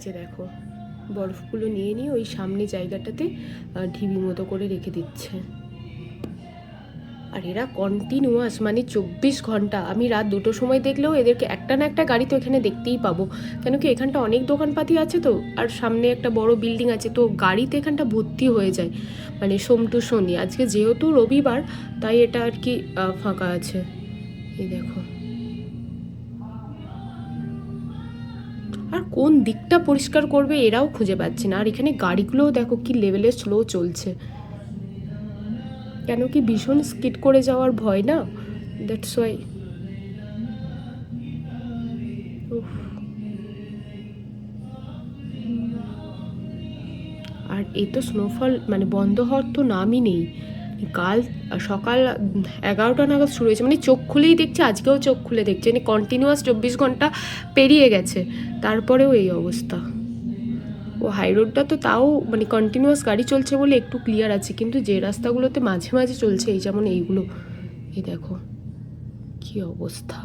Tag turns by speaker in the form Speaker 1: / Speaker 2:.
Speaker 1: যে দেখো বরফগুলো নিয়ে নিয়ে ওই সামনে জায়গাটাতে ঢিবি মতো করে রেখে দিচ্ছে। আর এরা কন্টিনিউয়াস মানে 24 ঘন্টা, আমি রাত 2টোর সময় দেখলেও এদেরকে একটা না একটা গাড়ি তো এখানে দেখতেই পাবো, কেন কি এখানটা অনেক দোকানপাতি আছে তো, আর সামনে একটা বড় বিল্ডিং আছে, তো গাড়িতে এখানটা ভর্তি হয়ে যায় মানে সোম টু শনি। আজকে যেহেতু রবিবার তাই এটা আর কি ফাঁকা আছে। এই দেখো, আর কোন দিকটা পরিষ্কার করবে এরাও খুঁজে পাচ্ছে না। আর এখানে গাড়িগুলোও দেখো কি লেভেলে স্লো চলছে, কেন কি ভীষণ স্কিড করে যাওয়ার ভয় না, দ্যাটস ওয়াই। আর এই তো স্নোফল মানে বন্ধ হওয়ার তো নামই নেই। কাল সকাল 11টা নাগাদ শুরু হয়েছে, মানে চোখ খুলেই দেখছে, আজকেও চোখ খুলে দেখছে, মানে কন্টিনিউয়াস 24 ঘন্টা পেরিয়ে গেছে, তারপরেও এই অবস্থা। ও হাই রোডটা তো তাও মানে কন্টিনিউয়াস গাড়ি চলছে বলে একটু ক্লিয়ার আছে, কিন্তু যে রাস্তাগুলোতে মাঝে মাঝে চলছে এই যেমন এইগুলো, এই দেখো কি অবস্থা।